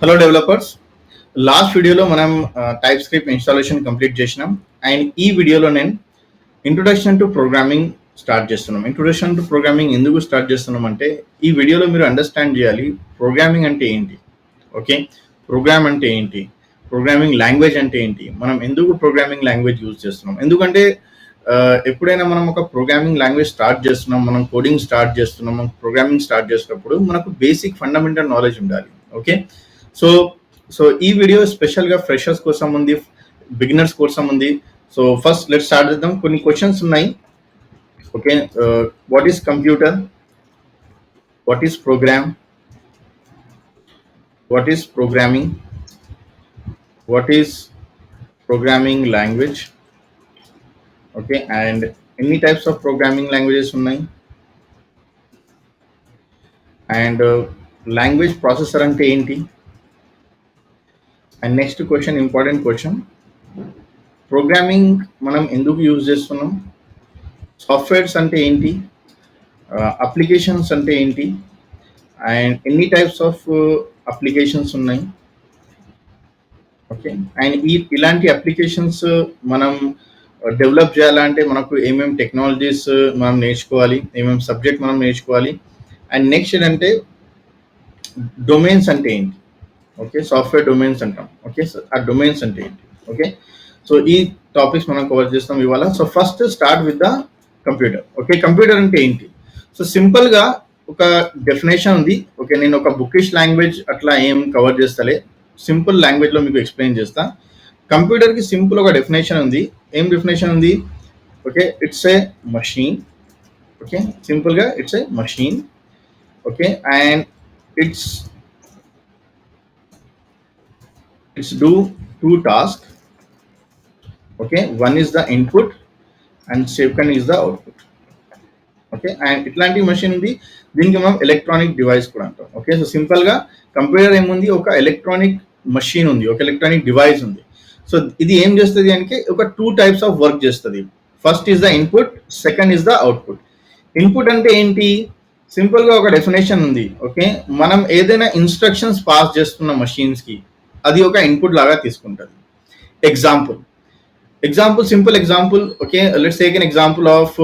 Hello developers. Last వీడియోలో మనం type script installation complete చేసినాం. అండ్ ఈ వీడియోలో నేను ఇంట్రొడక్షన్ టు ప్రోగ్రామింగ్ స్టార్ట్ చేస్తున్నాం. ఇంట్రొడక్షన్ టు ప్రోగ్రామింగ్ ఎందుకు స్టార్ట్ చేస్తున్నాం అంటే ఈ వీడియోలో మీరు అండర్స్టాండ్ చేయాలి ప్రోగ్రామింగ్ అంటే ఏంటి, ఓకే, ప్రోగ్రామ్ అంటే ఏంటి, ప్రోగ్రామింగ్ లాంగ్వేజ్ అంటే ఏంటి, మనం ఎందుకు ప్రోగ్రామింగ్ లాంగ్వేజ్ యూజ్ చేస్తున్నాం. ఎందుకంటే ఎప్పుడైనా మనం ఒక ప్రోగ్రామింగ్ లాంగ్వేజ్ స్టార్ట్ చేస్తున్నాం, మనం కోడింగ్ స్టార్ట్ చేస్తున్నాం, ప్రోగ్రామింగ్ స్టార్ట్ చేసినప్పుడు మనకు బేసిక్ ఫండమెంటల్ నాలెడ్జ్ ఉండాలి. ఓకే, సో సో ఈ వీడియో స్పెషల్గా ఫ్రెషర్స్ కోసం ఉంది, బిగినర్స్ కోసం ఉంది. సో ఫస్ట్ లెట్ స్టార్ట్ చేద్దాం. కొన్ని క్వశ్చన్స్ ఉన్నాయి. Okay, what is computer, what is program, what is programming, what is programming language, okay, and ఎన్ని టైప్స్ ఆఫ్ ప్రోగ్రామింగ్ లాంగ్వేజెస్ ఉన్నాయి, అండ్ లాంగ్వేజ్ ప్రాసెసర్ అంటే ఏంటి, and next question, important question, programming మనం ఎందుకు use చేస్తున్నాం, softwares అంటే ఏంటి, applications అంటే ఏంటి, అండ్ ఎన్ని టైప్స్ ఆఫ్ అప్లికేషన్స్ ఉన్నాయి, ఓకే, అండ్ ఇలాంటి అప్లికేషన్స్ మనం డెవలప్ చేయాలంటే మనకు ఏమేమి టెక్నాలజీస్ మనం నేర్చుకోవాలి, ఏమేమి సబ్జెక్ట్ మనం నేర్చుకోవాలి, అండ్ నెక్స్ట్ ఏంటంటే డొమైన్స్ అంటే ఏంటి, ఓకే, సాఫ్ట్వేర్ డొమైన్స్ అంటాం. ఓకే, ఆ డొమైన్స్ అంటే ఏంటి, ఓకే. సో ఈ టాపిక్స్ మనం కవర్ చేస్తాం ఇవాళ. So first start with the computer. Okay, computer అంటే ఏంటి? సో సింపుల్గా ఒక డెఫినేషన్ ఉంది. ఓకే, నేను ఒక బుకిష్ లాంగ్వేజ్ అట్లా ఏం కవర్ చేస్తలే, సింపుల్ లాంగ్వేజ్లో మీకు ఎక్స్ప్లెయిన్ చేస్తా. కంప్యూటర్కి సింపుల్ ఒక డెఫినేషన్ ఉంది. ఏం డెఫినేషన్ ఉంది? Okay, it's a machine. Okay, సింపుల్గా it's a machine. Okay, and it's do two tasks. Okay, one is the input and second is the output. Okay, and ఇట్లాంటి machine ఉంది, దీనికి మనం ఎలక్ట్రానిక్ డివైస్ కూడా అంటాం. ఓకే, సో సింపుల్గా computer ఏముంది, ఒక ఎలక్ట్రానిక్ మషిన్ ఉంది, ఒక ఎలక్ట్రానిక్ డివైస్ ఉంది. సో ఇది ఏం చేస్తుంది అంటే ఒక టూ టైప్స్ ఆఫ్ వర్క్ చేస్తుంది. First is the input, second is the output. Input అంటే ఏంటి? సింపుల్గా ఒక డెఫినేషన్ ఉంది. ఓకే, మనం ఏదైనా ఇన్స్ట్రక్షన్స్ పాస్ చేస్తున్న మషిన్స్కి అది ఒక ఇన్పుట్ లాగా తీసుకుంటుంది. Example simple example. Okay, let's take an example of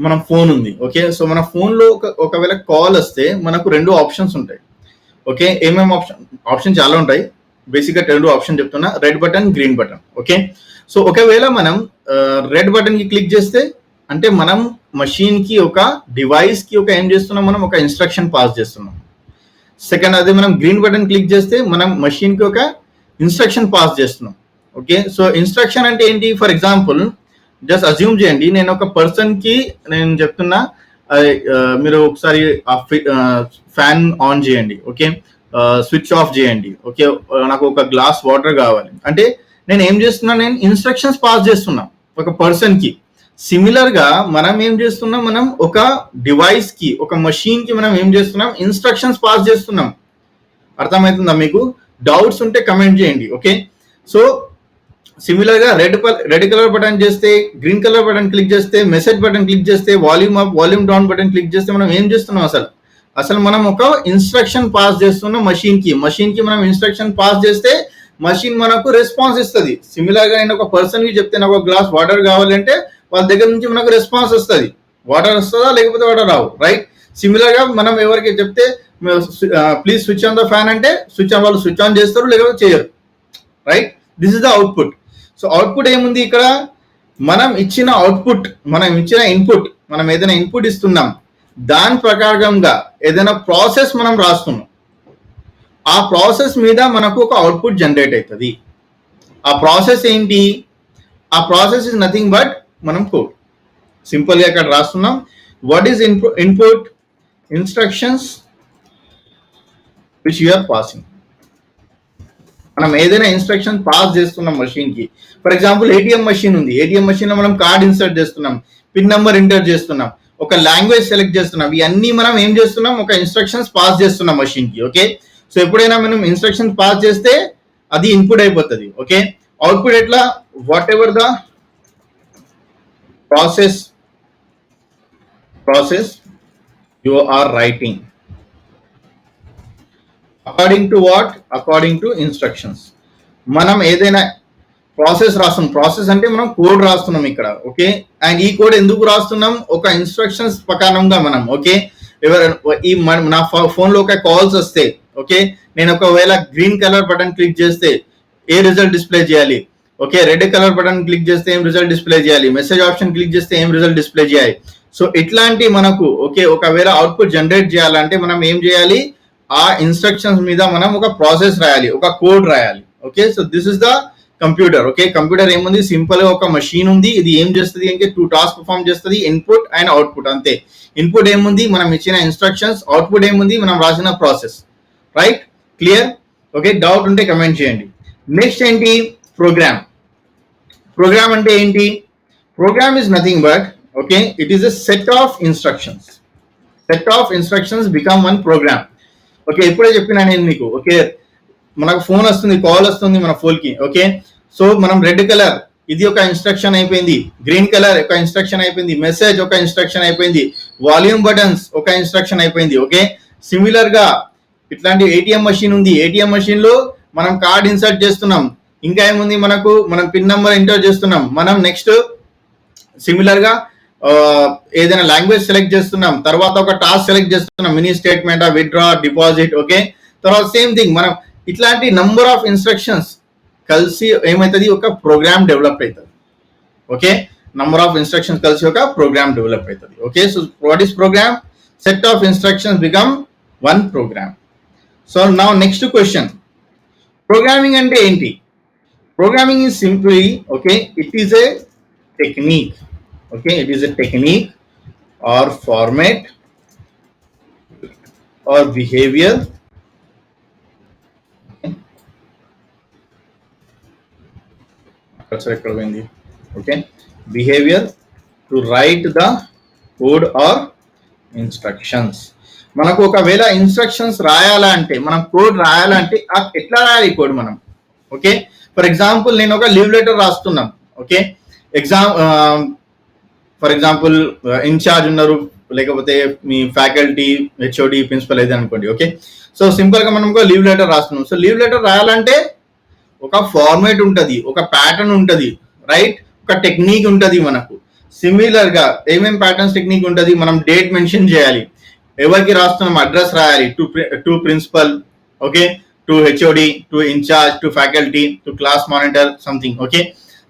మన ఫోన్ ఉంది. ఓకే, సో మన ఫోన్లో ఒకవేళ కాల్ వస్తే మనకు రెండు ఆప్షన్స్ ఉంటాయి. ఓకే, ఏమేమి ఆప్షన్ చాలా ఉంటాయి. బేసిక్గా రెండు ఆప్షన్ చెప్తున్నా, red button, green button. Okay, so ఒకవేళ మనం రెడ్ బటన్కి క్లిక్ చేస్తే అంటే మనం మషిన్కి ఒక డివైస్కి ఒక ఏం చేస్తున్నాం, మనం ఒక ఇన్స్ట్రక్షన్ పాస్ చేస్తున్నాం. సెకండ్, అదే మనం గ్రీన్ బటన్ క్లిక్ చేస్తే మనం మషిన్కి ఒక ఇన్స్ట్రక్షన్ పాస్ చేస్తున్నాం. ఓకే, సో ఇన్స్ట్రక్షన్ అంటే ఏంటి? ఫర్ ఎగ్జాంపుల్ జస్ట్ అజ్యూమ్ చేయండి, నేను ఒక పర్సన్కి నేను చెప్తున్నా మీరు ఒకసారి ఫ్యాన్ ఆన్ చేయండి, ఓకే, స్విచ్ ఆఫ్ చేయండి, ఓకే, నాకు ఒక గ్లాస్ వాటర్ కావాలి అంటే నేను ఏం చేస్తున్నా, నేను ఇన్స్ట్రక్షన్స్ పాస్ చేస్తున్నా ఒక పర్సన్కి. సిమిలర్గా మనం ఏం చేస్తున్నాం, మనం ఒక డివైస్కి, ఒక మషిన్కి మనం ఏం చేస్తున్నాం, ఇన్స్ట్రక్షన్స్ పాస్ చేస్తున్నాం. అర్థమవుతుందా మీకు? డౌట్స్ ఉంటే కమెంట్ చేయండి. ఓకే, సో సిమిలర్గా రెడ్ కలర్ బటన్ చేస్తే, గ్రీన్ కలర్ బటన్ క్లిక్ చేస్తే, మెసేజ్ బటన్ క్లిక్ చేస్తే, volume up volume down button click చేస్తే మనం ఏం చేస్తున్నాం, అసలు మనం ఒక ఇన్స్ట్రక్షన్ పాస్ చేస్తున్నాం మషిన్కి మనం ఇన్స్ట్రక్షన్ పాస్ చేస్తే మషిన్ మనకు రెస్పాన్స్ ఇస్తుంది. సిమిలర్గా నేను ఒక పర్సన్కి చెప్తే నాకు ఒక గ్లాస్ వాటర్ కావాలంటే వాళ్ళ దగ్గర నుంచి మనకు రెస్పాన్స్ వస్తుంది. వాటర్ వస్తుందా, లేకపోతే వాటర్ రావు, రైట్? సిమిలర్గా మనం ఎవరికి చెప్తే please switch on the fan అంటే వాళ్ళు స్విచ్ ఆన్ చేస్తారు, లేకపోతే చేయరు, right? This is the output. So output ఏముంది ఇక్కడ? మనం ఇచ్చిన అవుట్పుట్, మనం ఇచ్చిన ఇన్పుట్, మనం ఏదైనా ఇన్పుట్ ఇస్తున్నాం, దాని ప్రకారంగా ఏదైనా ప్రాసెస్ మనం రాస్తున్నాం. ఆ ప్రాసెస్ మీద మనకు ఒక అవుట్పుట్ జనరేట్ అవుతుంది. ఆ ప్రాసెస్ ఏంటి? ఆ ప్రాసెస్ ఇస్ నథింగ్ బట్ మనం కోడ్. సింపుల్గా ఇక్కడ రాస్తున్నాం. What is input? Instructions which you are passing. మనం ఏదైనా ఇన్స్ట్రక్షన్ పాస్ చేస్తున్నాం మషిన్కి. ఫర్ ఎగ్జాంపుల్ ఏటీఎం మషిన్ ఉంది, ఏటీఎం మషిన్లో మనం కార్డ్ ఇన్సర్ట్ చేస్తున్నాం, పిన్ నెంబర్ ఎంటర్ చేస్తున్నాం, ఒక లాంగ్వేజ్ సెలెక్ట్ చేస్తున్నాం. ఇవన్నీ మనం ఏం చేస్తున్నాం, ఒక ఇన్స్ట్రక్షన్స్ పాస్ చేస్తున్నాం మషిన్కి. ఓకే, సో ఎప్పుడైనా మనం ఇన్స్ట్రక్షన్స్ పాస్ చేస్తే అది ఇన్పుట్ అయిపోతుంది. ఓకే, అవుట్పుట్ ఎట్లా? What ever the process you are writing, according to what? According to instructions. మనం ఏదైనా ప్రాసెస్ రాస్తున్నాం, ప్రాసెస్ అంటే మనం కోడ్ రాస్తున్నాం ఇక్కడ, ఓకే. అండ్ ఈ కోడ్ ఎందుకు రాస్తున్నాం? ఒక ఇన్స్ట్రక్షన్స్ ప్రకారంగా మనం, ఓకే. నా ఫోన్లో ఒక కాల్స్ వస్తే, ఓకే, నేను ఒకవేళ గ్రీన్ కలర్ బటన్ క్లిక్ చేస్తే ఏ రిజల్ట్ డిస్ప్లే చేయాలి, okay, red colour button click చేస్తే ఏం రిజల్ట్ డిస్ప్లే చేయాలి, మెసేజ్ ఆప్షన్ క్లిక్ చేస్తే ఏం రిజల్ట్ డిస్ప్లే చేయాలి. సో ఇట్లాంటి మనకు, ఓకే, ఒకవేళ అవుట్పుట్ జనరేట్ చేయాలంటే మనం ఏం చేయాలి? ఆ ఇన్స్ట్రక్షన్స్ మీద మనం ఒక ప్రాసెస్ రాయాలి, ఒక కోడ్ రాయాలి, okay. So this is the computer, okay. Computer ఏముంది? సింపుల్ గా ఒక మషీన్ ఉంది. ఇది ఏం చేస్తుంది అంటే 2 టాస్క్ పర్ఫామ్ చేస్తుంది, ఇన్పుట్ అండ్ అవుట్పుట్, అంతే. ఇన్పుట్ ఏముంది? మనం ఇచ్చిన ఇన్స్ట్రక్షన్స్. అవుట్పుట్ ఏముంది? మనం రాసిన process. Right? Clear? Okay. Doubt ఉంటే కమెంట్ చేయండి. నెక్స్ట్ ఏంటి? ప్రోగ్రామ్. ప్రోగ్రామ్ అంటే ఏంటి? Program is nothing but, okay, it is a set of instructions. Set of instructions become one programme. Okay, ఇప్పుడే చెప్పినా నేను మీకు, ఓకే. మనకు ఫోన్ వస్తుంది, కాల్ వస్తుంది మన ఫోన్ కి, ఓకే. సో మనం రెడ్ కలర్, ఇది ఒక ఇన్స్ట్రక్షన్ అయిపోయింది. గ్రీన్ కలర్ ఒక ఇన్స్ట్రక్షన్ అయిపోయింది. మెసేజ్ ఒక ఇన్స్ట్రక్షన్ అయిపోయింది. వాల్యూమ్ బటన్స్ ఒక ఇన్స్ట్రక్షన్ అయిపోయింది, ఓకే. సిమిలర్ గా ఇట్లాంటి ఏటీఎం మషిన్ ఉంది. ఏటీఎం మషిన్ లో మనం కార్డ్ ఇన్సర్ట్ చేస్తున్నాం. ఇంకా ఏముంది మనకు? మనం పిన్ నెంబర్ ఎంటర్ చేస్తున్నాం. మనం నెక్స్ట్ సిమిలర్ గా ఏదైనా లాంగ్వేజ్ సెలెక్ట్ చేస్తున్నాం. తర్వాత ఒక టాస్క్ సెలెక్ట్ చేస్తున్నాం, mini statement, withdraw, deposit, okay. తర్వాత సేమ్ థింగ్ మనం ఇట్లాంటి నంబర్ ఆఫ్ ఇన్స్ట్రక్షన్స్ కలిసి ఏమవుతుంది? ఒక ప్రోగ్రామ్ డెవలప్ అవుతుంది, ఓకే. నంబర్ ఆఫ్ ఇన్స్ట్రక్షన్స్ కలిసి ఒక ప్రోగ్రామ్ డెవలప్ అవుతుంది, okay. So what is program? Set of instructions become one program. So now next question, programming అంటే ఏంటి? Programming is simply, okay, it is a technique, okay, it is a technique or format or behavior, okay, behavior to write the code or instructions. మనకు ఒకవేళ instructions రాయాలంటే, మనం code రాయాలంటే ఎట్లా రాయాలి code మనం, ఓకే. ఫర్ ఎగ్జాంపుల్ నేను ఒక లీవ్ లెటర్ రాస్తున్నాం, ఓకే. ఫర్ ఎగ్జాంపుల్ ఇన్ఛార్జ్ ఉన్నారు, లేకపోతే మీ ఫ్యాకల్టీ, హెచ్ఓడి, ప్రిన్సిపల్ అయితే అనుకోండి, ఓకే. సో సింపుల్ గా మనం ఒక లీవ్ లెటర్ రాస్తున్నాం. సో లీవ్ లెటర్ రాయాలంటే ఒక ఫార్మేట్ ఉంటుంది, ఒక ప్యాటర్న్ ఉంటుంది, రైట్. ఒక టెక్నిక్ ఉంటుంది మనకు. సిమిలర్ గా ఏమేమి ప్యాటర్న్స్, టెక్నిక్ ఉంటుంది? మనం డేట్ మెన్షన్ చేయాలి, ఎవరికి రాస్తున్నాం అడ్రస్ రాయాలి, to principal, okay, to HOD, to in-charge, to faculty, to class monitor, something, okay.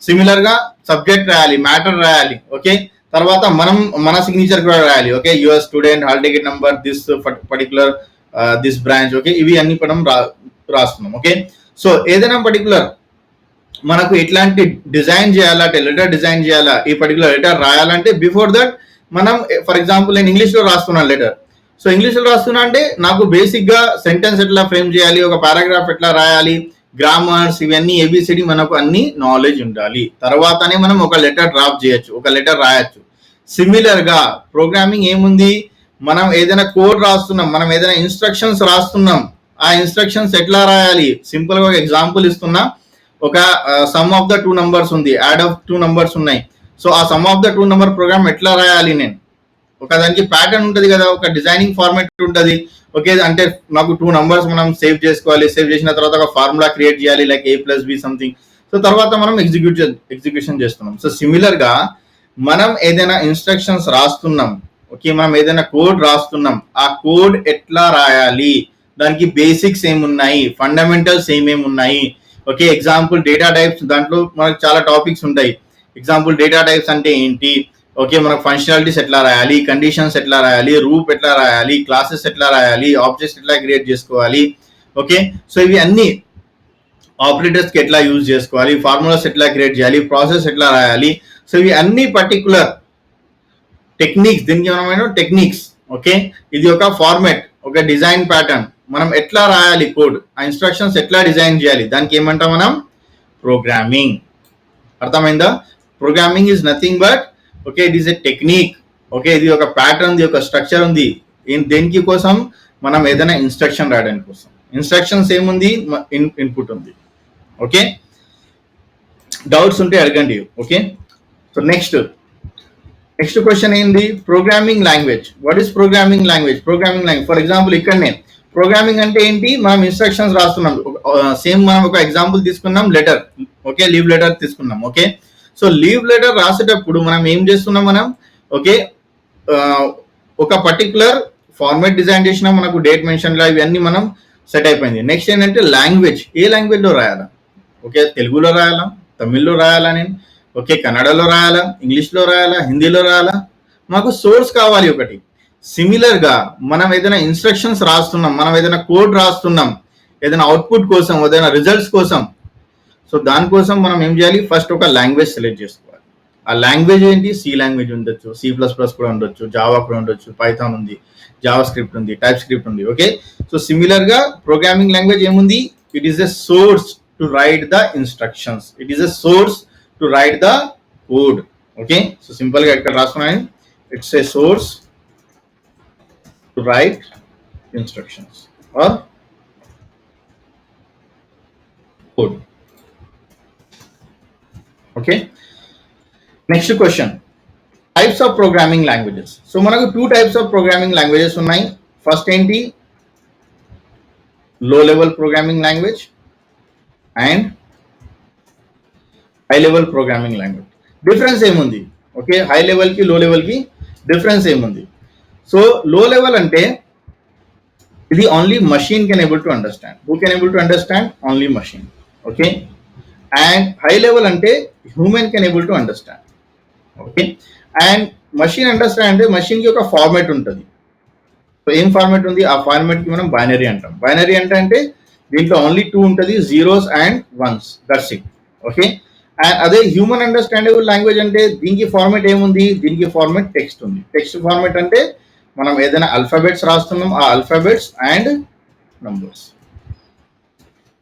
Similar గా సబ్జెక్ట్ రాయాలి, మ్యాటర్ రాయాలి, ఓకే. తర్వాత మనం మన సిగ్నేచర్ కూడా రాయాలి, okay. Your student, hall ticket number, this particular this branch, okay. ఇవి అన్ని మనం రాస్తున్నాం, ఓకే. సో ఏదైనా పర్టికులర్ మనకు ఎట్లాంటి డిజైన్ చేయాలా, లెటర్ డిజైన్ చేయాలా, ఈ పర్టికులర్ లెటర్ రాయాలంటే బిఫోర్ దట్ మనం, ఫర్ ఎగ్జాంపుల్ నేను ఇంగ్లీష్ లో రాస్తున్నాను లెటర్. సో ఇంగ్లీష్ లో రాస్తున్నా అంటే నాకు బేసిక్ గా సెంటెన్స్ ఎట్లా ఫ్రేమ్ చేయాలి, ఒక పారాగ్రాఫ్ ఎట్లా రాయాలి, గ్రామర్స్, ఇవన్నీ ఏబిసిడి మనకు అన్ని నాలెడ్జ్ ఉండాలి. తర్వాతనే మనం ఒక లెటర్ డ్రాప్ చేయొచ్చు, ఒక లెటర్ రాయొచ్చు. సిమిలర్ గా ప్రోగ్రామింగ్ ఏముంది? మనం ఏదైనా కోడ్ రాస్తున్నాం, మనం ఏదైనా ఇన్స్ట్రక్షన్స్ రాస్తున్నాం, ఆ ఇన్స్ట్రక్షన్స్ ఎట్లా రాయాలి? సింపుల్ గా ఒక ఎగ్జాంపుల్ ఇస్తున్నా. ఒక సమ్ ఆఫ్ ద 2 నంబర్స్ ఉంది, యాడ్ ఆఫ్ 2 నంబర్స్ ఉన్నాయి. సో ఆ sum of the 2 number program ఎట్లా రాయాలి? నేను ఒక దానికి ప్యాటర్న్ ఉంటుంది కదా, ఒక డిజైనింగ్ ఫార్మాట్ ఉంటుంది, ఓకే. అంటే నాకు 2 నంబర్స్ మనం సేవ్ చేసుకోవాలి, సేవ్ చేసిన తర్వాత ఒక ఫార్ములా క్రియేట్ చేయాలి, లైక్ A+B సంథింగ్. సో తర్వాత మనం ఎగ్జిక్యూషన్ చేస్తున్నాం. సో సిమిలర్ గా మనం ఏదైనా ఇన్స్ట్రక్షన్స్ రాస్తున్నాం, ఓకే, మనం ఏదైనా కోడ్ రాస్తున్నాం, ఆ కోడ్ ఎట్లా రాయాలి, దానికి బేసిక్స్ ఏమున్నాయి, ఫండమెంటల్స్ ఏమేమి ఉన్నాయి, ఓకే. ఎగ్జాంపుల్ డేటా టైప్స్, దాంట్లో మనకు చాలా టాపిక్స్ ఉంటాయి. ఎగ్జాంపుల్ డేటా టైప్స్ అంటే ఏంటి, ఓకే, మనకు ఫంక్షనాలిటీస్ ఎట్లా రాయాలి, కండిషన్స్ ఎట్లా రాయాలి, రూప్ ఎట్లా రాయాలి, క్లాసెస్ ఎట్లా రాయాలి, ఆబ్జెక్ట్స్ ఎట్లా క్రియేట్ చేసుకోవాలి, ఓకే. సో ఇవి అన్ని ఆపరేటర్స్ కి ఎట్లా యూజ్ చేసుకోవాలి, ఫార్ములాస్ ఎట్లా క్రియేట్ చేయాలి, ప్రాసెస్ ఎట్లా రాయాలి. సో ఇవి అన్ని పర్టికులర్ టెక్నిక్స్, దీనికి ఏమైనా టెక్నిక్స్, ఓకే. ఇది ఒక ఫార్మాట్, ఒక డిజైన్ ప్యాటర్న్, మనం ఎట్లా రాయాలి కోడ్, ఆ ఇన్స్ట్రక్షన్స్ ఎట్లా డిజైన్ చేయాలి, దానికి ఏమంటాం మనం? ప్రోగ్రామింగ్. అర్థమైందా? Programming is nothing but, okay, it is a technique, okay. ఇది ఒక ప్యాటర్న్, ఒక స్ట్రక్చర్ ఉంది. దేనికి కోసం? మనం ఏదైనా ఇన్స్ట్రక్షన్ రాయడానికి కోసం. ఇన్స్ట్రక్షన్స్ ఏముంది? ఇన్పుట్ ఉంది, ఓకే. డౌట్స్ ఉంటే అడగండి, ఓకే. సో నెక్స్ట్ క్వశ్చన్ ఏంది? Programming language. What is programming language? Programming language, for example ఇక్కడనే ప్రోగ్రామింగ్ అంటే ఏంటి, మనం ఇన్స్ట్రక్షన్స్ రాస్తున్నాం. సేమ్ మనం ఒక ఎగ్జాంపుల్ తీసుకున్నాం, లెటర్. ఓకే, లీవ్ లెటర్ తీసుకున్నాం. ఓకే, సో లీవ్ లెటర్ రాసేటప్పుడు మనం ఏం చేస్తున్నాం, మనం ఓకే ఒక పర్టికులర్ ఫార్మాట్ డిజైన్ చేసినా, మనకు డేట్ మెన్షన్లో ఇవన్నీ మనం సెట్ అయిపోయింది. నెక్స్ట్ ఏంటంటే లాంగ్వేజ్, ఏ లాంగ్వేజ్లో రాయాలా, ఓకే తెలుగులో రాయాలా, తమిళ్లో రాయాలా, నేను ఓకే కన్నడలో రాయాలా, ఇంగ్లీష్లో రాయాలా, హిందీలో రాయాలా, మాకు సోర్స్ కావాలి ఒకటి. సిమిలర్గా మనం ఏదైనా ఇన్స్ట్రక్షన్స్ రాస్తున్నాం, మనం ఏదైనా కోడ్ రాస్తున్నాం, ఏదైనా అవుట్పుట్ కోసం, ఏదైనా రిజల్ట్స్ కోసం, సో దానికోసం మనం ఏం చేయాలి, ఫస్ట్ ఒక లాంగ్వేజ్ సెలెక్ట్ చేసుకోవాలి. ఆ లాంగ్వేజ్ ఏంటి, సి లాంగ్వేజ్ ఉండొచ్చు, C++ కూడా ఉండొచ్చు, జావా కూడా ఉండొచ్చు, పైథాన్ ఉంది, జావా స్క్రిప్ట్ ఉంది, టైప్ స్క్రిప్ట్ ఉంది. ఓకే, సో సిమిలర్గా ప్రోగ్రామింగ్ లాంగ్వేజ్ ఏముంది, it is a source to right the instructions, it is a source to right the code. Okay, so సింపుల్గా ఇక్కడ రాసుకున్నాను, it's a source to write instructions or code. Okay, next question, types of programming languages. So manaku two types of programming languages unnai. First enti low level programming language and high level programming language. Difference emundi, okay, high level ki low level ki difference emundi. So low level అంటే ఇది only machine can able to understand. Who can able to understand, only machine. Okay, and high level అంటే human can able to understand. Okay, and machine understand అంటే మషిన్కి ఒక format ఉంటుంది. So ఏం format ఉంది, ఆ ఫార్మాట్కి మనం బైనరీ అంటాం. బైనరీ అంటే దీంట్లో ఓన్లీ 2 ఉంటుంది, 0s and 1s, that's it. Okay, and అదే హ్యూమన్ అండర్స్టాండబుల్ లాంగ్వేజ్ అంటే దీనికి ఫార్మాట్ ఏముంది, దీనికి ఫార్మాట్ టెక్స్ట్ ఉంది. టెక్స్ట్ ఫార్మాట్ అంటే మనం ఏదైనా అల్ఫాబెట్స్ రాస్తున్నాం, ఆ alphabets and numbers,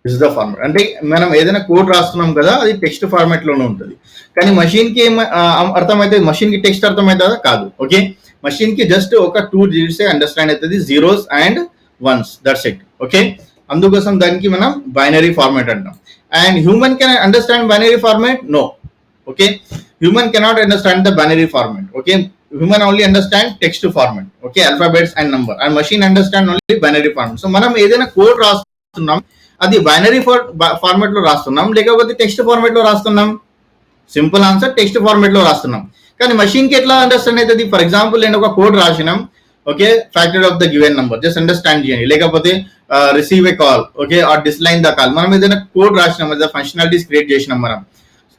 is the format. అంటే మనం ఏదైనా కోడ్ రాస్తున్నాం కదా, అది టెక్స్ట్ ఫార్మాట్ లోనే ఉంటుంది. కానీ మషిన్ కి ఏం అర్థమైతే, మషిన్ కి టెక్స్ట్ అర్థమవుతుందా, కాదు. ఓకే, మషిన్ కి జస్ట్ ఒక 2 digits అండర్స్టాండ్ అవుతుంది, 0s and 1s, that's it. Okay, అందుకోసం దానికి మనం బైనరీ ఫార్మాట్ అంటాం. And human can understand binary format, no. Okay, human cannot understand the binary format. Okay, human only understand text format, okay, alphabets and number, and machine understand only binary format. So మనం ఏదైనా code రాస్తున్నాం, అది binary format లో రాస్తున్నాం లేకపోతే text format లో రాస్తున్నాం, simple answer text format లో రాస్తున్నాం. కానీ మషిన్ కి ఎట్లా అండర్స్టాండ్ అవుతుంది, ఫర్ ఎగ్జాంపుల్ నేను ఒక కోడ్ రాసినాం, okay factory of the given number, just understand చేయండి, లేకపోతే receive a call, okay or decline the call. మనం ఏదైనా కోడ్ రాసినాం, ఏదైనా ఫంక్షనాలిటీస్ క్రియేట్ చేసినాం, మనం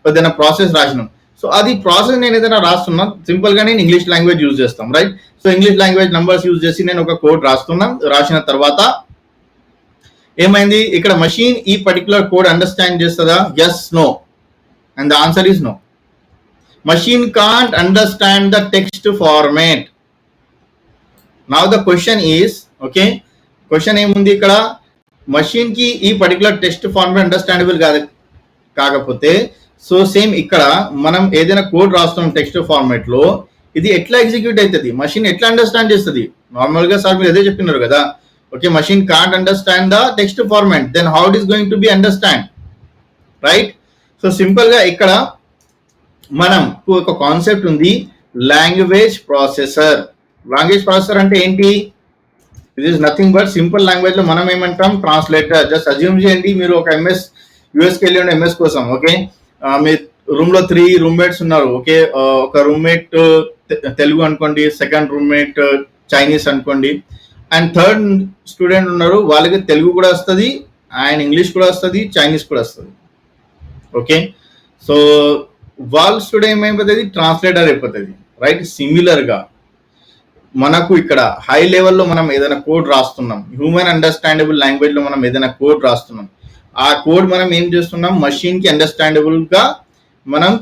ఏదైనా ప్రాసెస్ రాసినాం. సో అది ప్రాసెస్ నేను ఏదైనా రాస్తున్నా, సింపుల్ గా నేను ఇంగ్లీష్ లాంగ్వేజ్ యూజ్ చేస్తాం, right. So English language numbers use చేసి నేను ఒక కోడ్ రాస్తున్నాం. రాసిన తర్వాత ఏమైంది, ఇక్కడ మషిన్ ఈ పర్టికులర్ కోడ్ అండర్స్టాండ్ చేస్తుందా, yes, no, and the answer is no. Machine can't understand the text format. Now the question is, okay question ఏముంది ఇక్కడ, మషిన్ కి ఈ పర్టికులర్ టెక్స్ట్ ఫార్మాట్ అండర్స్టాండబుల్ కాకపోతే, సో సేమ్ ఇక్కడ మనం ఏదైనా కోడ్ రాస్తున్నాం టెక్స్ట్ ఫార్మాట్ లో, ఇది ఎట్లా ఎగ్జిక్యూట్ అవుతుంది, మషిన్ ఎట్లా అండర్స్టాండ్ చేస్తుంది. నార్మల్ గా సార్ మీరు అదే చెప్పినారు కదా, okay machine can't understand the text format, then how it is going to be understand, right. So simple గా ఇక్కడ మనం ఒక కాన్సెప్ట్ ఉంది, లాంగ్వేజ్ ప్రాసెసర్. లాంగ్వేజ్ ప్రాసెసర్ అంటే ఏంటి, it is nothing but simple language లో మనం ఏమంటాం, ట్రాన్స్లేటర్. జస్ట్ అజ్యూమ్ చేయండి, మీరు ఒక యుఎస్కి వెళ్ళి ఉండే ఎంఎస్ కోసం, ఓకే మీ రూమ్ లో 3 రూమ్మేట్స్ ఉన్నారు, ఓకే ఒక రూమ్మేట్ తెలుగు అనుకోండి, సెకండ్ రూమ్మేట్ చైనీస్ అనుకోండి, అండ్ థర్డ్ స్టూడెంట్ ఉన్నారు, వాళ్ళకి తెలుగు కూడా వస్తుంది, అండ్ ఇంగ్లీష్ కూడా వస్తుంది, చైనీస్ కూడా వస్తుంది. ఓకే, సో వాళ్ళ స్టూడెంట్ ఏమైపోతుంది, ట్రాన్స్లేటర్ అయిపోతుంది, రైట్. సిమిలర్ గా మనకు ఇక్కడ హై లెవెల్లో మనం ఏదైనా కోడ్ రాస్తున్నాం, హ్యూమన్ అండర్స్టాండబుల్ లాంగ్వేజ్ లో మనం ఏదైనా కోడ్ రాస్తున్నాం, ఆ కోడ్ మనం ఏం చేస్తున్నాం, మషిన్ కి అండర్స్టాండబుల్ గా మనం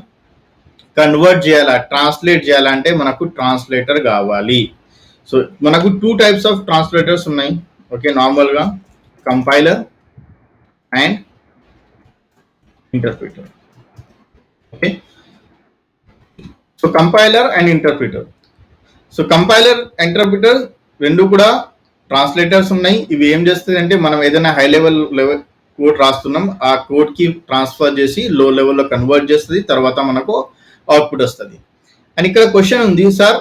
కన్వర్ట్ చేయాలా, ట్రాన్స్లేట్ చేయాలంటే మనకు ట్రాన్స్లేటర్ కావాలి. సో మనకు 2 types ఆఫ్ ట్రాన్స్లేటర్స్ ఉన్నాయి, ఓకే నార్మల్ గా compiler and interpreter. Okay, so compiler and interpreter. So compiler interpreter రెండు కూడా ట్రాన్స్లేటర్స్ ఉన్నాయి. ఇవి ఏం చేస్తుంది అంటే, మనం ఏదైనా హై లెవెల్ కోడ్ రాస్తున్నాం, ఆ కోడ్ కి ట్రాన్స్ఫర్ చేసి లో లెవెల్లో కన్వర్ట్ చేస్తుంది, తర్వాత మనకు అవుట్పుట్ వస్తుంది. అండ్ ఇక్కడ క్వశ్చన్ ఉంది, సార్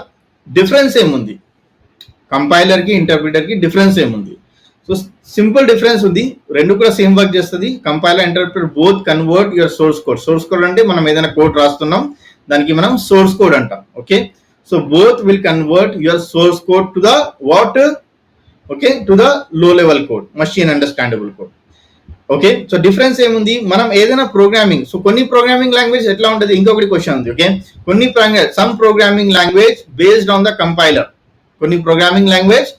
డిఫరెన్స్ ఏముంది, కంపైలర్ కి ఇంటర్ప్రిటర్ కి డిఫరెన్స్ ఏముంది. సో సో సింపుల్ డిఫరెన్స్ ఉంది, రెండు కూడా సేమ్ వర్క్ చేస్తుంది. Compiler interpreter both convert your source code. Source code అంటే మనం ఏదైనా కోడ్ రాస్తున్నాం, దానికి మనం సోర్స్ కోడ్ అంటాం. Okay, so both will convert your source code to the what, okay, to the low level code, machine understandable code. Okay, so difference ఏముంది, మనం ఏదైనా ప్రోగ్రామింగ్, సో కొన్ని ప్రోగ్రామింగ్ లాంగ్వేజ్ ఎట్లా ఉంటుంది, ఇంకొకటి క్వశ్చన్ ఉంది. ఓకే, కొన్ని some programming language based on the compiler, కొన్ని ప్రోగ్రామింగ్ లాంగ్వేజ్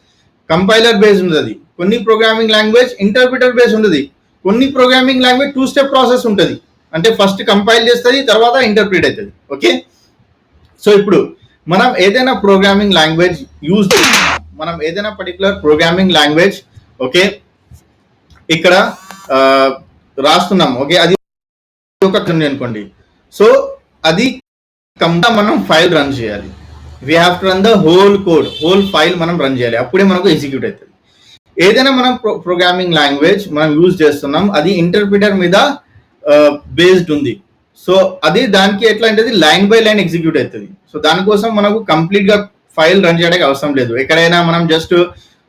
కంపైలర్ బేస్డ్ ఉంటుంది, కొన్ని ప్రోగ్రామింగ్ లాంగ్వేజ్ ఇంటర్ప్రిటర్ బేస్డ్ ఉంటుంది, కొన్ని ప్రోగ్రామింగ్ లాంగ్వేజ్ 2 స్టెప్ ప్రాసెస్ ఉంటుంది, అంటే ఫస్ట్ కంపైల్ చేస్తుంది, తర్వాత ఇంటర్ప్రిట్ అవుతుంది. ఓకే, సో ఇప్పుడు మనం ఏదైనా ప్రోగ్రామింగ్ లాంగ్వేజ్ యూజ్ చేస్తున్నాం, మనం ఏదైనా పర్టికులర్ ప్రోగ్రామింగ్ లాంగ్వేజ్, ఓకే, ఇక్కడ రాస్తున్నాం. ఓకే, అది ఒక అనుకోండి, సో అది మనం ఫైల్ రన్ చేయాలి. We have to run the whole code, whole file మనం రన్ చేయాలి, అప్పుడే మనకు ఎగ్జిక్యూట్ అవుతుంది. ఏదైనా మనం ప్రోగ్రామింగ్ లాంగ్వేజ్ మనం యూజ్ చేస్తున్నాం, అది ఇంటర్ప్రిటర్ మీద బేస్డ్ ఉంది. సో అది దానికి ఎట్లా అంటే లైన్ బై లైన్ ఎగ్జిక్యూట్ అవుతుంది. సో దానికోసం మనకు కంప్లీట్ గా ఫైల్ రన్ చేయడానికి అవసరం లేదు. ఎక్కడైనా మనం జస్ట్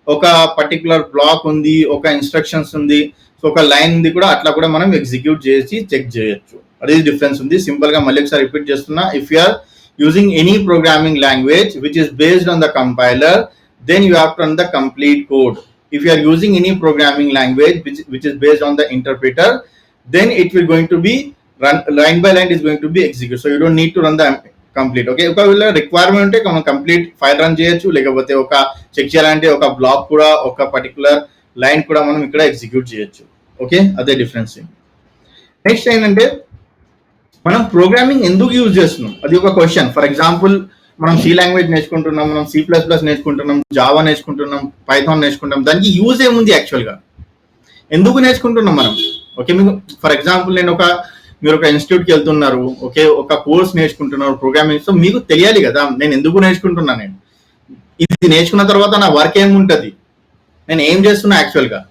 ఒక పర్టికులర్ బ్లాక్ ఉంది, ఒక ఇన్స్ట్రక్షన్స్ ఉంది, సో ఒక లైన్ ఉంది కూడా, అట్లా కూడా మనం ఎగ్జిక్యూట్ చేసి చెక్ చేయొచ్చు. అది డిఫరెన్స్ ఉంది. సింపుల్ గా మళ్ళీ ఒకసారి రిపీట్ చేస్తున్నా, if you are using any programming language which is based on the compiler, then you have to run the complete code. If you are using any programming language which is based on the interpreter, then it will going to be run line by line is going to be executed. So you don't need to run the complete. Okay, ఒకవేళ requirement ఉంటే మనం complete file run చేయొచ్చు, లేకపోతే ఒక check చేయాలంటే ఒక black కూడా, ఒక పర్టికులర్ లైన్ కూడా మనం ఇక్కడ ఎగ్జిక్యూట్ చేయొచ్చు. ఓకే, అదే డిఫరెన్స్. నెక్స్ట్ ఏంటంటే మనం ప్రోగ్రామింగ్ ఎందుకు యూజ్ చేస్తున్నాం, అది ఒక క్వశ్చన్. ఫర్ ఎగ్జాంపుల్ మనం సి లాంగ్వేజ్ నేర్చుకుంటున్నాం, మనం C++ నేర్చుకుంటున్నాం, జావా నేర్చుకుంటున్నాం, పైథాన్ నేర్చుకుంటాం, దానికి యూజ్ ఏముంది యాక్చువల్గా, ఎందుకు నేర్చుకుంటున్నాం మనం? ఓకే, మీకు ఫర్ ఎగ్జాంపుల్ మీరు ఒక ఇన్స్టిట్యూట్కి వెళ్తున్నారు, ఓకే, ఒక కోర్స్ నేర్చుకుంటున్నారు ప్రోగ్రామింగ్, సో మీకు తెలియాలి కదా నేను ఎందుకు నేర్చుకుంటున్నా, నేను ఇది నేర్చుకున్న తర్వాత నా వర్క్ ఏముంటుంది, నేను ఏం చేస్తున్నా యాక్చువల్గా.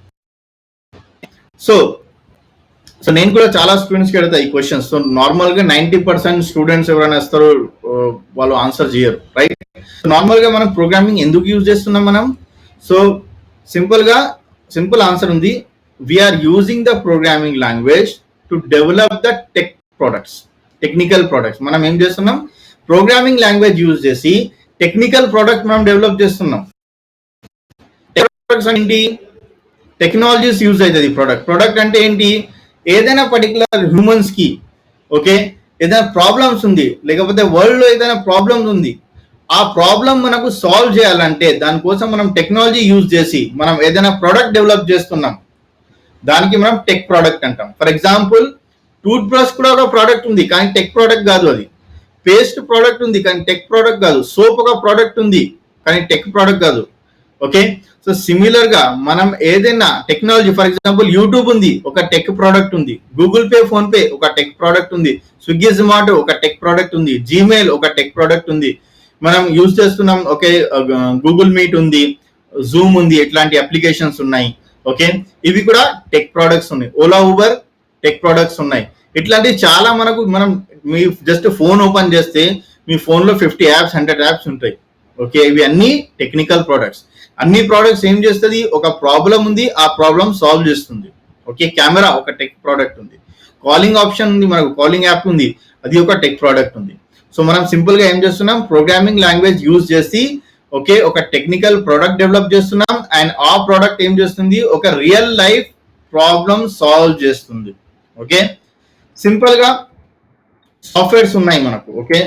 సో నేను కూడా చాలా స్టూడెంట్స్కి అడుగుతా ఈ క్వశ్చన్స్. సో నార్మల్గా 90% స్టూడెంట్స్ ఎవరైనా వస్తారో వాళ్ళు ఆన్సర్ చేయరు, రైట్? నార్మల్గా మనం ప్రోగ్రామింగ్ ఎందుకు యూజ్ చేస్తున్నాం మనం? సో సింపుల్ ఆన్సర్ ఉంది, we're using the programming language to develop the technical products. మనం ఏం చేస్తున్నాం, ప్రోగ్రామింగ్ లాంగ్వేజ్ యూజ్ చేసి టెక్నికల్ ప్రొడక్ట్ మనం డెవలప్ చేస్తున్నాం. ఏంటి, టెక్నాలజీస్ యూజ్ అవుతుంది. ప్రొడక్ట్ అంటే ఏంటి, ఏదైనా పర్టికులర్ హ్యూమన్స్ కి, ఓకే, ఏదైనా ప్రాబ్లమ్స్ ఉంది, లేకపోతే వరల్డ్ లో ఏదైనా ప్రాబ్లమ్స్ ఉంది, ఆ ప్రాబ్లం మనకు సాల్వ్ చేయాలంటే దానికోసం మనం టెక్నాలజీ యూజ్ చేసి మనం ఏదైనా ప్రోడక్ట్ డెవలప్ చేస్తున్నాం, దానికి మనం టెక్ ప్రోడక్ట్ అంటాం. ఫర్ ఎగ్జాంపుల్ టూత్ బ్రష్ కూడా ఒక ప్రోడక్ట్ ఉంది, కానీ టెక్ ప్రోడక్ట్ కాదు. అది పేస్ట్ ప్రోడక్ట్ ఉంది, కానీ టెక్ ప్రోడక్ట్ కాదు. సోప్ ఒక ప్రోడక్ట్ ఉంది, కానీ టెక్ ప్రోడక్ట్ కాదు. ఓకే, సో సిమిలర్ గా మనం ఏదైనా టెక్నాలజీ, ఫర్ ఎగ్జాంపుల్ యూట్యూబ్ ఉంది, ఒక టెక్ ప్రోడక్ట్ ఉంది. గూగుల్ పే, ఫోన్ పే ఒక టెక్ ప్రోడక్ట్ ఉంది. స్విగ్గీ, జొమాటో ఒక టెక్ ప్రోడక్ట్ ఉంది. జీమెయిల్ ఒక టెక్ ప్రోడక్ట్ ఉంది. మనం యూజ్ చేస్తున్నాం, ఓకే, గూగుల్ మీట్ ఉంది, జూమ్ ఉంది, ఇట్లాంటి అప్లికేషన్స్ ఉన్నాయి. ఓకే, ఇవి కూడా టెక్ ప్రోడక్ట్స్ ఉన్నాయి. ఓలా, ఊబర్ టెక్ ప్రోడక్ట్స్ ఉన్నాయి. ఇట్లాంటివి చాలా మనం మీ జస్ట్ ఫోన్ ఓపెన్ చేస్తే మీ ఫోన్ లో 50 యాప్స్ 100 యాప్స్ ఉంటాయి. ఓకే, ఇవి అన్ని టెక్నికల్ ప్రోడక్ట్స్. అన్ని ప్రోడక్ట్స్ ఏం చేస్తుంది, ఒక ప్రాబ్లం ఉంది, ఆ ప్రాబ్లం సాల్వ్ చేస్తుంది. ఓకే, కెమెరా ఒక టెక్ ప్రోడక్ట్ ఉంది. కాలింగ్ ఆప్షన్ ఉంది, మనకు కాలింగ్ యాప్ ఉంది, అది ఒక టెక్ ప్రోడక్ట్ ఉంది. సో మనం సింపుల్ గా ఏం చేస్తున్నాం, ప్రోగ్రామింగ్ లాంగ్వేజ్ యూజ్ చేసి, ఓకే, ఒక టెక్నికల్ ప్రోడక్ట్ డెవలప్ చేస్తున్నాం. అండ్ ఆ ప్రోడక్ట్ ఏం చేస్తుంది, ఒక రియల్ లైఫ్ ప్రాబ్లం సాల్వ్ చేస్తుంది. ఓకే, సింపుల్ గా సాఫ్ట్వేర్స్ ఉన్నాయి మనకు. ఓకే,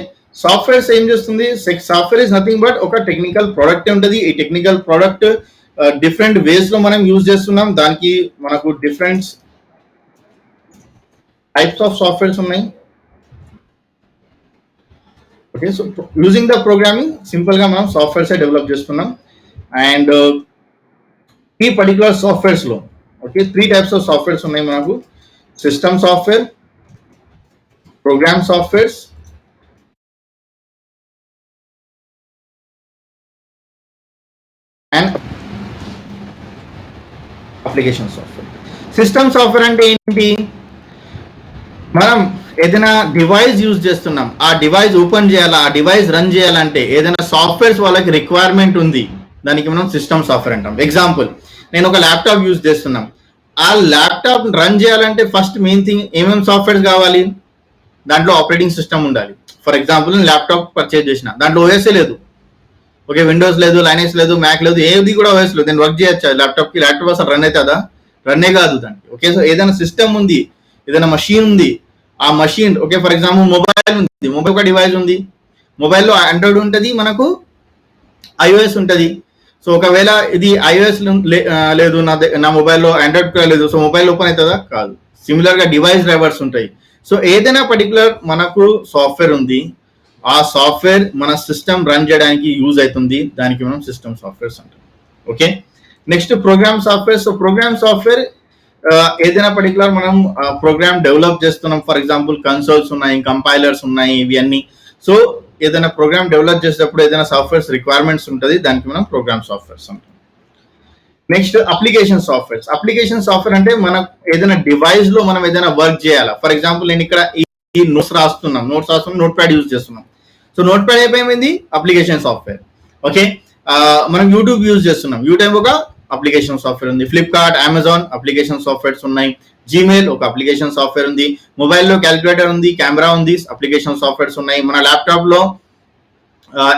సాఫ్ట్వేర్స్ ఏం చేస్తుంది, సాఫ్ట్వేర్ ఇస్ నథింగ్ బట్ ఒక టెక్నికల్ ప్రోడక్ట్ ఉంటుంది. ఈ టెక్నికల్ ప్రోడక్ట్ డిఫరెంట్ వేస్ లో మనం యూజ్ చేస్తున్నాం. దానికి మనకు డిఫరెంట్ టైప్స్ ఆఫ్ సాఫ్ట్వేర్స్ ఉన్నాయి. Okay, so using the programming simple గా మనం సాఫ్ట్వేర్స్ డెవలప్ చేస్తున్నాం. అండ్ ఈ పర్టికులర్ సాఫ్ట్వేర్స్ లో, ఓకే, 3 టైప్స్ ఆఫ్ సాఫ్ట్వేర్స్ ఉన్నాయి మనకు. System software, program softwares, and application software. System software అంటే ఏంటి, మనం ఏదైనా డివైస్ యూజ్ చేస్తున్నాం, ఆ డివైస్ ఓపెన్ చేయాలా, ఆ డివైస్ రన్ చేయాలంటే ఏదైనా సాఫ్ట్వేర్స్ వాళ్ళకి రిక్వైర్మెంట్ ఉంది, దానికి మనం సిస్టమ్ సాఫ్ట్వేర్ అంటాం. ఎగ్జాంపుల్ నేను ఒక ల్యాప్టాప్ యూజ్ చేస్తున్నాం. ఆ ల్యాప్టాప్ రన్ చేయాలంటే ఫస్ట్ మెయిన్ థింగ్ ఏమేమి సాఫ్ట్వేర్స్ కావాలి, దాంట్లో ఆపరేటింగ్ సిస్టమ్ ఉండాలి. ఫర్ ఎగ్జాంపుల్ నేను ల్యాప్టాప్ పర్చేజ్ చేసిన, దాంట్లో ఓఎస్ఏ లేదు, ఓకే, విండోస్ లేదు, లైనక్స్ లేదు, మ్యాక్ లేదు, ఏది కూడా ఓఎస్ లేదు. నేను వర్క్ చేయొచ్చా ల్యాప్టాప్కి? ల్యాప్టాప్ అసలు రన్ అవుతుందా? రన్నే కాదు దానికి. ఓకే, సో ఏదైనా సిస్టమ్ ఉంది, ఏదైనా మషిన్ ఉంది, ఆ machine, okay, for example mobile ఉంది, మొబైల్ ఒక డివైస్ ఉంది, మొబైల్లో ఆండ్రాయిడ్ ఉంటుంది, మనకు ఐఓఎస్ ఉంటుంది. సో ఒకవేళ ఇది ఐఓఎస్ లేదు, నా మొబైల్లో ఆండ్రాయిడ్ కూడా లేదు, సో మొబైల్ ఓపెన్ అవుతుందా? కాదు. సిమిలర్గా డివైస్ డ్రైవర్స్ ఉంటాయి. సో ఏదైనా పర్టికులర్ మనకు సాఫ్ట్వేర్ ఉంది, ఆ సాఫ్ట్వేర్ మన సిస్టమ్ రన్ చేయడానికి యూజ్ అవుతుంది, దానికి మనం సిస్టమ్ సాఫ్ట్వేర్స్ అంటాం. Okay, next program software. So program software ఏదైనా పర్టికులర్ మనం ప్రోగ్రామ్ డెవలప్ చేస్తున్నాం, ఫర్ ఎగ్జాంపుల్ కన్సోల్స్ ఉన్నాయి, కంపైలర్స్ ఉన్నాయి, ఇవి అన్ని. సో ఏదైనా ప్రోగ్రామ్ డెవలప్ చేసేటప్పుడు ఏదైనా సాఫ్ట్వేర్స్ రిక్వైర్మెంట్స్ ఉంటుంది, దానికి మనం ప్రోగ్రామ్ సాఫ్ట్వేర్స్ అంటాం. Next application softwares. Application software అంటే మనం ఏదైనా డివైస్ లో మనం ఏదైనా వర్క్ చేయాలా. ఫర్ ఎగ్జాంపుల్ నేను ఇక్కడ ఈ నోట్స్ రాస్తున్నాం, నోట్ ప్యాడ్ యూజ్ చేస్తున్నాం. సో నోట్ ప్యాడ్ అయిపోయింది అప్లికేషన్ సాఫ్ట్వేర్. ఓకే, మనం యూట్యూబ్ యూజ్ చేస్తున్నాం, యూట్యూబ్ ఒక అప్లికేషన్ సాఫ్ట్వేర్ ఉంది. ఫ్లిప్కార్ట్, అమెజాన్ అప్లికేషన్ సాఫ్ట్వేర్స్ ఉన్నాయి. జీమెయిల్ ఒక అప్లికేషన్ సాఫ్ట్వేర్ ఉంది. మొబైల్లో క్యాలిక్యులేటర్ ఉంది, కెమెరా ఉంది, అప్లికేషన్ సాఫ్ట్వేర్స్ ఉన్నాయి. మన ల్యాప్టాప్ లో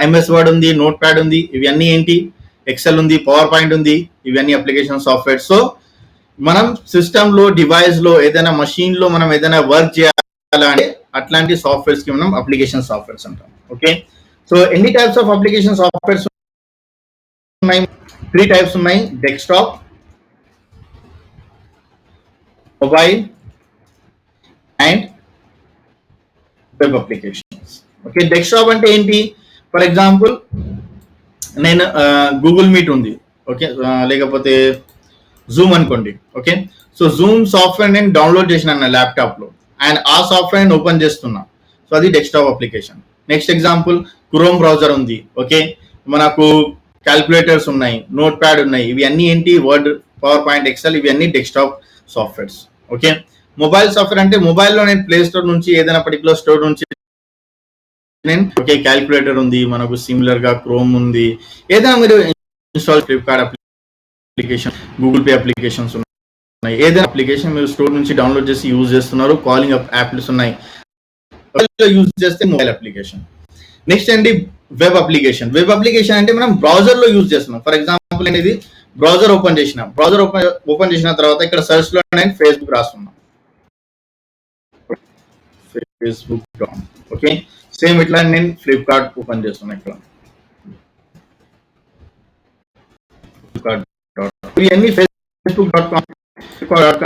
ఎంఎస్ వర్డ్ ఉంది, నోట్ ప్యాడ్ ఉంది, ఇవన్నీ ఏంటి, ఎక్సెల్ ఉంది, పవర్ పాయింట్ ఉంది, ఇవన్నీ అప్లికేషన్ సాఫ్ట్వేర్. సో మనం సిస్టమ్ లో, డివైస్ లో, ఏదైనా మషిన్ లో మనం ఏదైనా వర్క్ చేయాలంటే అట్లాంటి సాఫ్ట్వేర్స్ కి మనం అప్లికేషన్ సాఫ్ట్వేర్స్ అంటాం. ఓకే, సో ఎన్ని టైప్స్ ఆఫ్ అప్లికేషన్ సాఫ్ట్వేర్స్ ఉన్నాయి? 3 టైప్స్ ఉన్నాయి: desktop, mobile and web applications. Okay, desktop అంటే ఏంటి? ఫర్ ఎగ్జాంపుల్ నేను గూగుల్ మీట్ ఉంది, ఓకే, లేకపోతే జూమ్ అనుకోండి. ఓకే, సో జూమ్ సాఫ్ట్వేర్ నేను డౌన్లోడ్ చేసిన నా ల్యాప్టాప్ లో, అండ్ ఆ సాఫ్ట్వేర్ ఓపెన్ చేస్తున్నా. సో అది desktop application. Next example chrome browser ఉంది. ఓకే, మనకు క్యాల్కులేటర్స్ ఉన్నాయి, నోట్ ప్యాడ్ ఉన్నాయి, ఇవి అన్ని ఏంటి, వర్డ్, పవర్ పాయింట్, ఎక్సెల్, ఇవి అన్ని desktop softwares. Okay, mobile software అంటే మొబైల్లో నేను ప్లే స్టోర్ నుంచి ఏదైనా పర్టికులర్ స్టోర్ నుంచి నేను, ఓకే, క్యాల్కులేటర్ ఉంది, మనకు సిమిలర్ గా క్రోమ్ ఉంది, ఏదైనా మీరు install, Flipkart application, Google pay applications ఉన్నాయి, ఏదైనా అప్లికేషన్ మీరు స్టోర్ నుంచి డౌన్లోడ్ చేసి యూజ్ చేస్తున్నారు, కాలింగ్ యాప్స్ ఉన్నాయి, యూజ్ చేస్తే మొబైల్ అప్లికేషన్. నెక్స్ట్ అండి వెబ్ అప్లికేషన్. వెబ్ అప్లికేషన్ అంటే మనం బ్రౌజర్ లో యూజ్ చేస్తున్నాం. ఫర్ ఎగ్జాంపుల్ అనేది బ్రౌజర్ ఓపెన్ చేసిన తర్వాత ఇక్కడ సర్చ్ లో నేను ఫేస్బుక్ రాస్తున్నాను, ఫేస్బుక్. ఓకే, సేమ్ ఇట్లా నేను ఫ్లిప్కార్ట్ ఓపెన్ చేస్తున్నా, ఇక్కడ ఇవన్నీ facebook.com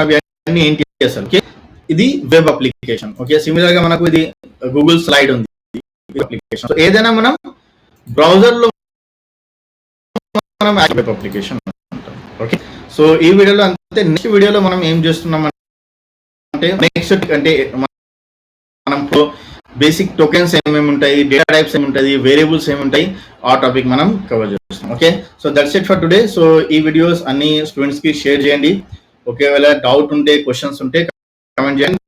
ఇవన్నీ ఏంటి చేస్తారు. ఓకే, ఇది వెబ్ అప్లికేషన్. ఓకే, సిమిలర్ గా మనకు ఇది గూగుల్ స్లైడ్ ఉంది, అప్లికేషన్. ఏదైనా మనం బ్రౌజర్ లో మనం వెబ్ అప్లికేషన్. ఓకే, సో ఈ వీడియోలో అంతే. నెక్స్ట్ వీడియోలో మనం ఏం చేస్తున్నాం అంటే, నెక్స్ట్ అంటే మనం బేసిక్ టోకెన్స్ ఏమేమి ఉంటాయి, డేటా టైప్స్ ఏమి ఉంటాయి, వేరియబుల్స్ ఏమి ఉంటాయి, ఆ టాపిక్ మనం కవర్ చేస్తాం. Okay, so that's it for today. So ఈ వీడియోస్ అన్ని స్టూడెంట్స్ కి షేర్ చేయండి. ఒకవేళ డౌట్ ఉంటే, క్వశ్చన్స్ ఉంటే కమెంట్ చేయండి.